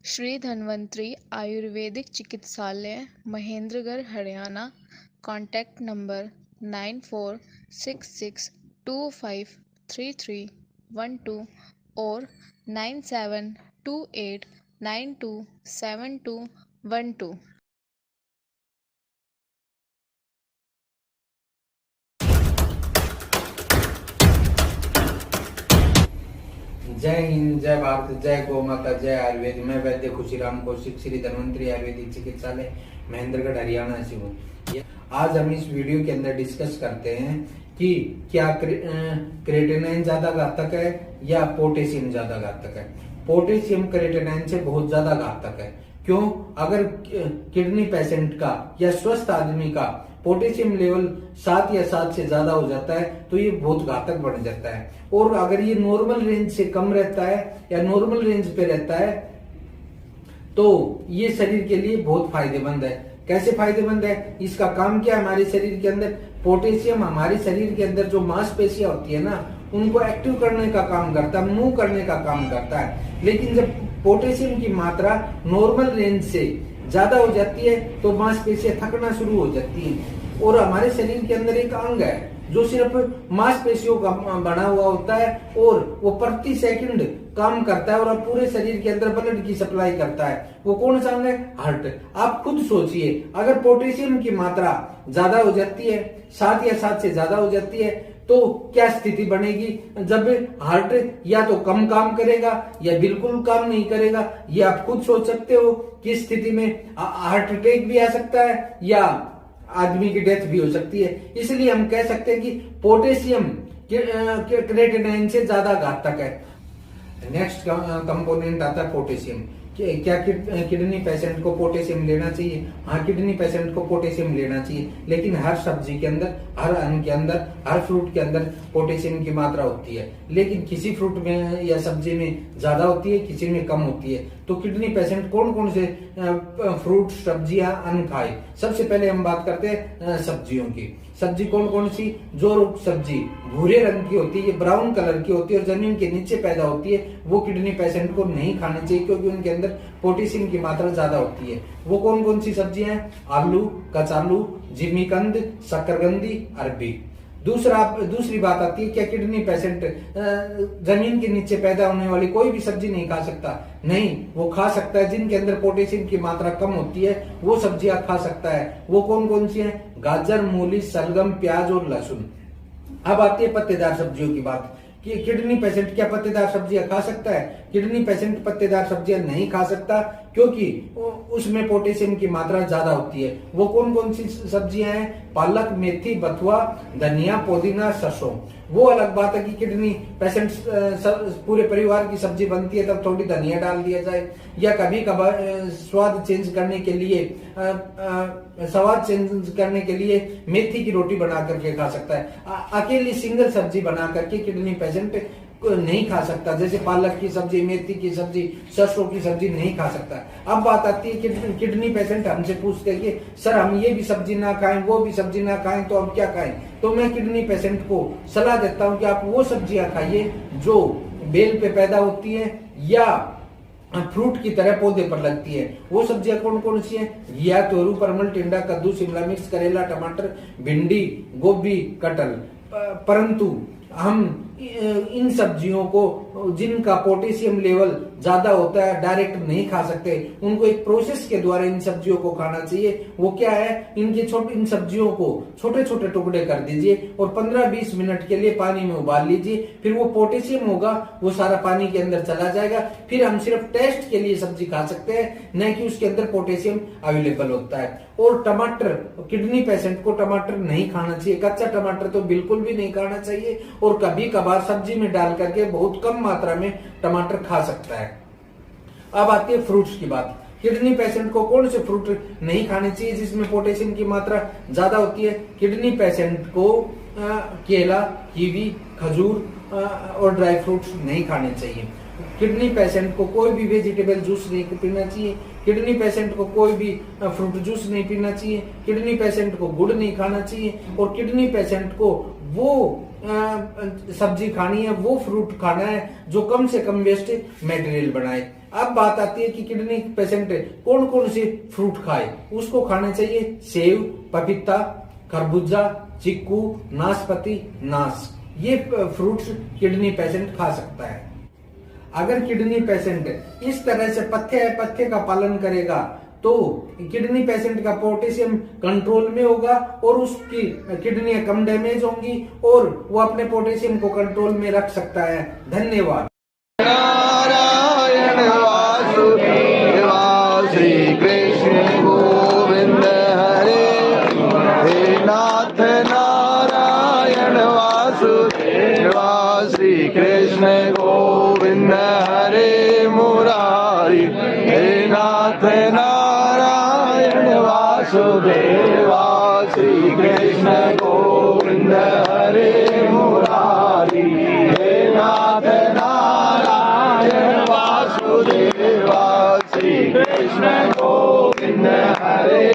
श्री धन्वंतरी आयुर्वेदिक चिकित्सालय, Mahendragarh, Haryana. Contact number 9466253312 और 9728927212। जय हिंद, जय भारत, जय गौ माता, जय आयुर्वेद। मैं वैद्य खुशीराम कौशिक, श्री धन्वंतरी आयुर्वेदिक चिकित्सालय, महेंद्रगढ़, हरियाणा से हूँ। आज हम इस वीडियो के अंदर डिस्कस करते हैं कि क्या क्रेटिनाइन ज्यादा घातक है या पोटेशियम ज्यादा घातक है। पोटेशियम क्रेटिनाइन से बहुत ज्यादा घातक है। क्यों? अगर किडनी पेशेंट का या स्वस्थ आदमी का पोटेशियम लेवल 7 या 7 से ज्यादा हो जाता है तो ये बहुत घातक बन जाता है। और अगर ये नॉर्मल रेंज से कम रहता है या नॉर्मल रेंज पे रहता है तो ये शरीर के लिए बहुत फायदेमंद है। कैसे फायदेमंद है? इसका काम क्या है? हमारे शरीर के अंदर पोटेशियम हमारे शरीर के अंदर जो मांसपेशियां होती है ना, उनको एक्टिव करने का काम करता है, मूव करने का काम करता है। लेकिन जब पोटेशियम की मात्रा नॉर्मल रेंज से ज्यादा हो जाती है तो मांसपेशियां थकना शुरू हो जाती है। और हमारे शरीर के अंदर एक अंग है जो सिर्फ मांसपेशियों का बना हुआ होता है और वो प्रति सेकंड काम करता है और अब पूरे शरीर के अंदर ब्लड की सप्लाई करता है। वो कौन सा अंग है? हार्ट। आप खुद सोचिए, अगर पोटेशियम की मात्रा ज्यादा हो जाती है, 7 या 7 से ज्यादा हो जाती है, तो क्या स्थिति बनेगी? जब हार्ट या तो कम काम करेगा या बिल्कुल काम नहीं करेगा। ये आप खुद सोच सकते हो कि स्थिति में हार्ट अटैक भी आ सकता है या आदमी की डेथ भी हो सकती है। इसलिए हम कह सकते हैं कि पोटेशियम क्रेटिनाइन से ज्यादा घातक है। नेक्स्ट कंपोनेंट आता है पोटेशियम। क्या किडनी पेशेंट को पोटेशियम लेना चाहिए? हाँ, किडनी पेशेंट को पोटेशियम लेना चाहिए, लेकिन हर सब्जी के अंदर, हर अन्न के अंदर, हर फ्रूट के अंदर पोटेशियम की मात्रा होती है। लेकिन किसी फ्रूट में या सब्जी में ज्यादा होती है, किसी में कम होती है। तो किडनी पेशेंट कौन कौन से फ्रूट, सब्जियां, अन्न खाए? सबसे पहले हम बात करते हैं सब्जियों की। सब्जी कौन कौन सी? जो सब्जी भूरे रंग की होती है, ब्राउन कलर की होती है और जमीन के नीचे पैदा होती है, वो किडनी पेशेंट को नहीं खानी चाहिए क्योंकि उनके अंदर पोटेशियम की मात्रा ज्यादा होती है। वो कौन कौन सी सब्जियां हैं? आलू, कचालू, जिमीकंद, शकरकंदी, अरबी। दूसरी बात आती है, क्या किडनी पेशेंट जमीन के नीचे पैदा होने वाली कोई भी सब्जी नहीं खा सकता? नहीं, वो खा सकता है। जिनके अंदर पोटेशियम की मात्रा कम होती है वो सब्जियां खा सकता है। वो कौन कौन सी हैं? गाजर, मूली, सलगम, प्याज और लहसुन। अब आती है पत्तेदार सब्जियों की बात कि किडनी पेशेंट क्या पत्तेदार सब्जियां खा सकता है? किडनी पेशेंट पत्तेदार सब्जियां नहीं खा सकता क्योंकि उसमें पोटेशियम की मात्रा ज्यादा होती है। वो कौन कौन सी सब्जियां हैं? पालक, मेथी, बथुआ, धनिया, पुदीना, सरसों। वो अलग बात है कि किडनी पेशेंट पूरे परिवार की सब्जी बनती है तब थोड़ी धनिया डाल दिया जाए, या कभी कभार स्वाद चेंज करने के लिए स्वाद चेंज करने के लिए मेथी की रोटी बना करके खा सकता है। अकेली सिंगल सब्जी बना करके किडनी पेशेंट नहीं खा सकता, जैसे पालक की सब्जी, मेथी की सब्जी, सरसों की सब्जी नहीं खा सकता। अब बात आती है कि किडनी पेशेंट हमसे पूछते हैं कि सर हम ये भी सब्जी ना खाएं, वो भी सब्जी ना खाएं, तो अब क्या खाएं? तो मैं किडनी पेशेंट को सलाह देता हूं कि आप वो सब्जियां खाइए जो बेल पे पैदा होती है या फ्रूट की तरह पौधे पर लगती है। वो सब्जियां कौन कौन सी हैं? घिया, तोरू, परमल, टिंडा, कद्दू, शिमला मिर्च, करेला, टमाटर, भिंडी, गोभी, कटहल। परंतु हम इन सब्जियों को जिनका पोटेशियम लेवल ज्यादा होता है डायरेक्ट नहीं खा सकते, उनको एक प्रोसेस के द्वारा इन सब्जियों को खाना चाहिए। वो क्या है? इन सब्जियों को छोटे छोटे टुकड़े कर दीजिए और 15-20 मिनट के लिए पानी में उबाल लीजिए। फिर वो पोटेशियम होगा वो सारा पानी के अंदर चला जाएगा। फिर हम सिर्फ टेस्ट के लिए सब्जी खा सकते हैं, न कि उसके अंदर पोटेशियम अवेलेबल होता है। और टमाटर, किडनी पेशेंट को टमाटर नहीं खाना चाहिए। कच्चा टमाटर तो बिल्कुल भी नहीं खाना चाहिए और कभी कभार सब्जी में डाल करके बहुत कम मात्रा में टमाटर खा सकता है। अब आती है फ्रूट्स की बात। किडनी पेशेंट को कौन से फ्रूट नहीं खाने चाहिए जिसमें पोटेशियम की मात्रा ज्यादा होती है? किडनी पेशेंट को केला, कीवी, खजूर और ड्राई फ्रूट्स नहीं खाने चाहिए। किडनी पेशेंट को कोई भी वेजिटेबल जूस नहीं पीना चाहिए। किडनी पेशेंट को कोई भी फ्रूट जूस नहीं पीना चाहिए। किडनी पेशेंट को गुड़ नहीं खाना चाहिए और किडनी पेशेंट को वो सब्जी खानी है, वो फ्रूट खाना है जो कम से कम वेस्ट मटेरियल बनाए। अब बात आती है कि किडनी पेशेंट कौन कौन से फ्रूट खाए। उसको खाने चाहिए सेब, पपीता, खरबूजा, चीकू, नाशपाती, नाश। ये फ्रूट्स किडनी पेशेंट खा सकता है। अगर किडनी पेशेंट इस तरह से पथ्य का पालन करेगा तो किडनी पेशेंट का पोटेशियम कंट्रोल में होगा और उसकी किडनियां कम डैमेज होंगी और वो अपने पोटेशियम को कंट्रोल में रख सकता है। धन्यवाद। नारायण वासुदेवा श्री कृष्ण गोविंद हरे हे नाथ नारायण वासुदेवा श्री कृष्ण गोविंद हरे मुरारी हे नाथ नारायण वासुदेवा श्री कृष्ण गोविंद हरे मुरारी हे नाथ नारायण वासुदेवा श्री कृष्ण गोविंद हरे